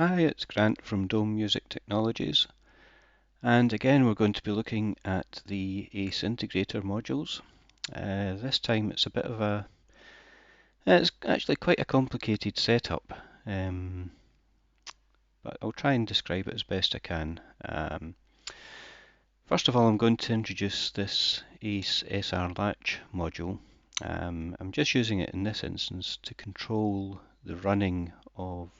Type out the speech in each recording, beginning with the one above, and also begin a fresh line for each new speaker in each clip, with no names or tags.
Hi, it's Grant from Dome Music Technologies, and again we're going to be looking at the ACE Integrator modules. This time it's it's actually quite a complicated setup, but I'll try and describe it as best I can. First of all, I'm going to introduce this ACE Sr Latch module. I'm just using it in this instance to control the running of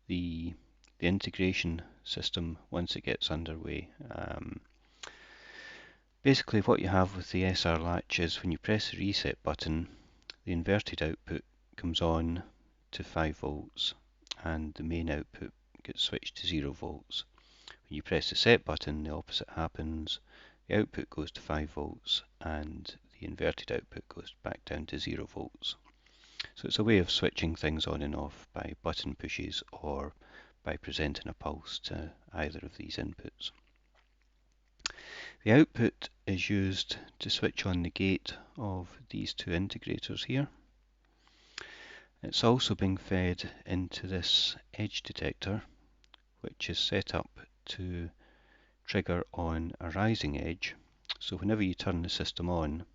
the integration system once it gets underway. Basically what you have with the SR latch is when you press the reset button, the inverted output comes on to 5 volts and the main output gets switched to 0 volts. When you press the set button, the opposite happens. The output goes to 5 volts and the inverted output goes back down to 0 volts. So it's a way of switching things on and off by button pushes or by presenting a pulse to either of these inputs. The output is used to switch on the gate of these two integrators here. It's also being fed into this edge detector, which is set up to trigger on a rising edge. So whenever you turn the system on,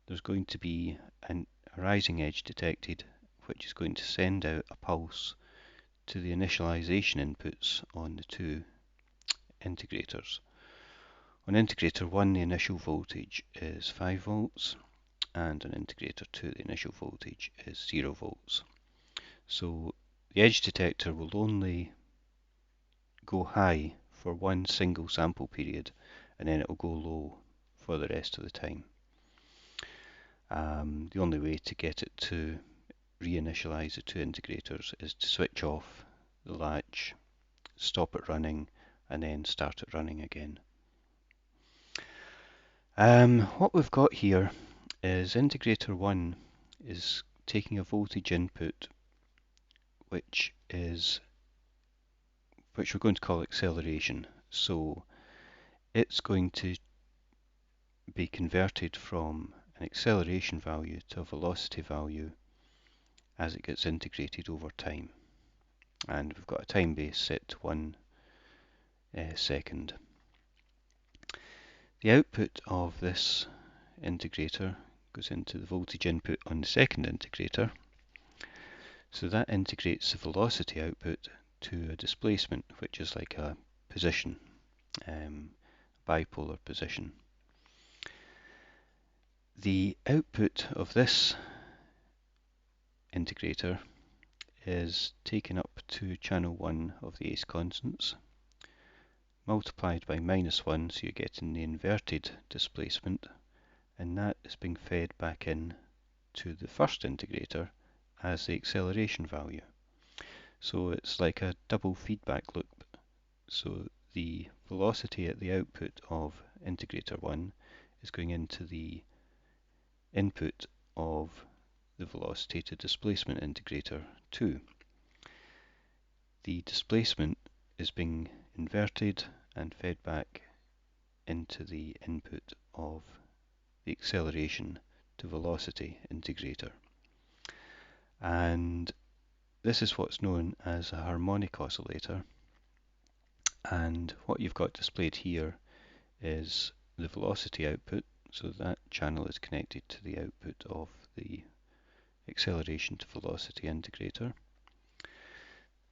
there's going to be a rising edge detected, which is going to send out a pulse to the initialization inputs on the two integrators. On integrator 1, the initial voltage is 5 volts, and on integrator 2, the initial voltage is 0 volts. So the edge detector will only go high for one single sample period, and then it will go low for the rest of the time. The only way to get it to reinitialize the two integrators is to switch off the latch, stop it running, and then start it running again. What we've got here is integrator 1 is taking a voltage input which we're going to call acceleration. So it's going to be converted from an acceleration value to a velocity value as it gets integrated over time. And we've got a time base set to 1 second. The output of this integrator goes into the voltage input on the second integrator. So that integrates the velocity output to a displacement, which is like a position, bipolar position. The output of this integrator is taken up to channel 1 of the ACE constants, multiplied by -1, so you're getting the inverted displacement, and that is being fed back in to the first integrator as the acceleration value. So it's like a double feedback loop. So the velocity at the output of integrator 1 is going into the input of the velocity to displacement integrator 2. The displacement is being inverted and fed back into the input of the acceleration to velocity integrator. And this is what's known as a harmonic oscillator. And what you've got displayed here is the velocity output, so that channel is connected to the output of the acceleration to velocity integrator.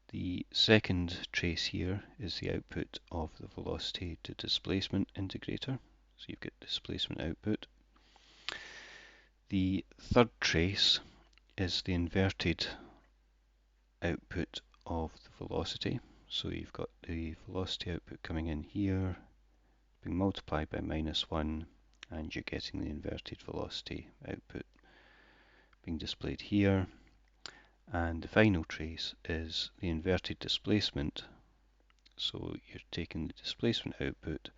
The second trace here is the output of the velocity to displacement integrator, so you've got displacement output. The third trace is the inverted output of the velocity, so you've got the velocity output coming in here, being multiplied by -1, and you're getting the inverted velocity output being displayed here. And the final trace is the inverted displacement, so you're taking the displacement output,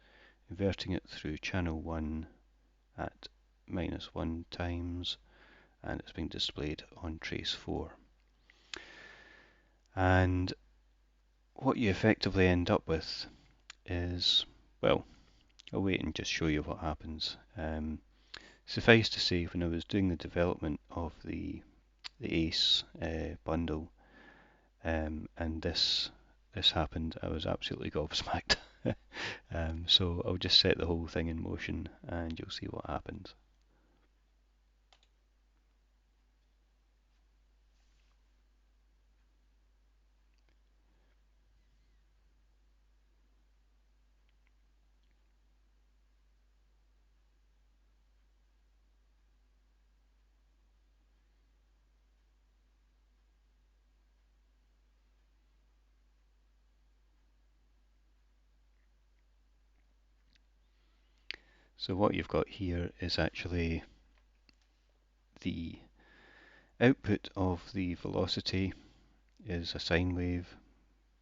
inverting it through channel 1 at -1 times, and it's being displayed on trace 4. And what you effectively end up with is, well, I'll wait and just show you what happens. Suffice to say, when I was doing the development of the ACE bundle, and this happened. I was absolutely gobsmacked. So I'll just set the whole thing in motion and you'll see what happens. So what you've got here is actually the output of the velocity is a sine wave,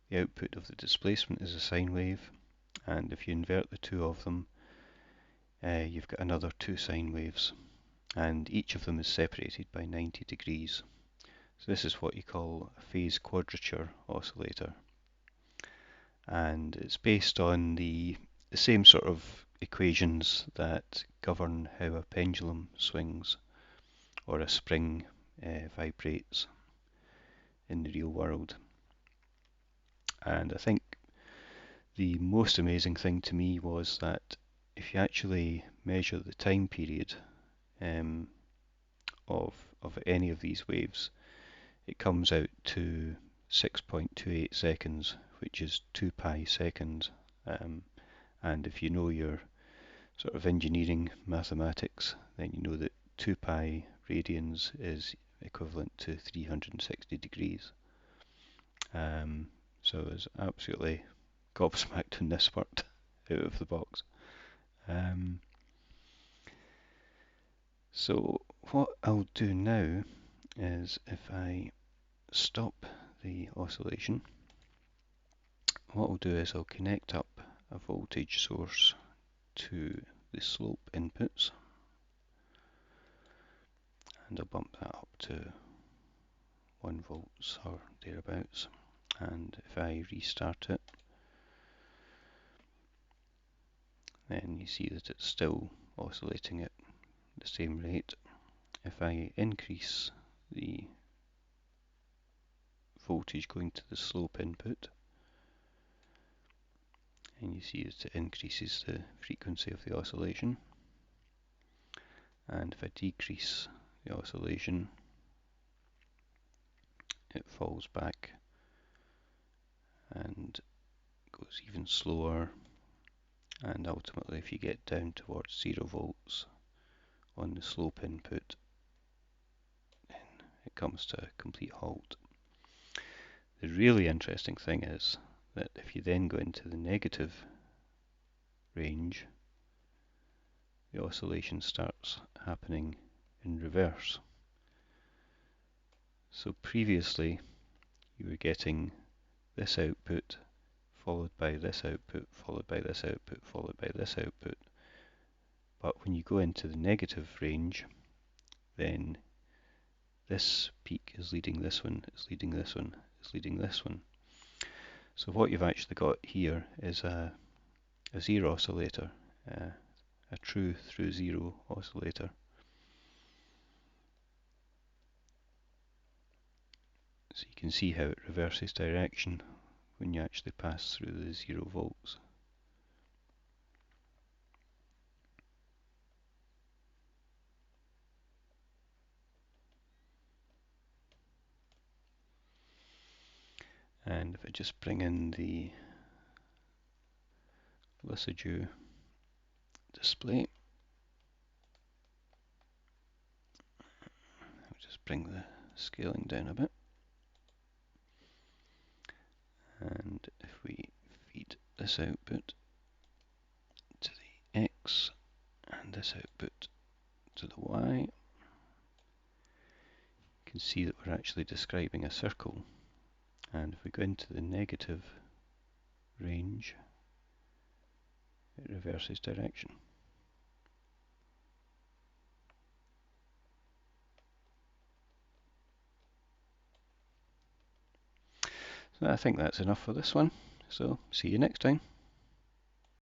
the output of the displacement is a sine wave, and if you invert the two of them, you've got another two sine waves, and each of them is separated by 90 degrees. So this is what you call a phase-quadrature oscillator, and it's based on the same sort of equations that govern how a pendulum swings or a spring vibrates in the real world. And I think the most amazing thing to me was that if you actually measure the time period of any of these waves, it comes out to 6.28 seconds, which is 2 pi seconds. And if you know your sort of engineering mathematics, then you know that 2 pi radians is equivalent to 360 degrees. So I was absolutely gobsmacked when this worked out of the box. So what I'll do now is, if I stop the oscillation, what I'll do is I'll connect up a voltage source to the slope inputs, and I'll bump that up to 1 volts or thereabouts. And if I restart it, then you see that it's still oscillating at the same rate. If I increase the voltage going to the slope input, and you see that it increases the frequency of the oscillation. And if I decrease the oscillation, it falls back and goes even slower, and ultimately if you get down towards 0 volts on the slope input, then it comes to a complete halt. The really interesting thing is that if you then go into the negative range, the oscillation starts happening in reverse. So previously you were getting this output followed by this output, followed by this output, followed by this output. But when you go into the negative range, then this peak is leading this one, it's leading this one, it's leading this one. So what you've actually got here is a zero oscillator, a true thru-zero oscillator. So you can see how it reverses direction when you actually pass through the 0 volts. And if I just bring in the Lissajous display, I'll just bring the scaling down a bit. And if we feed this output to the X and this output to the Y, you can see that we're actually describing a circle. And if we go into the negative range, it reverses direction. So I think that's enough for this one. So see you next time.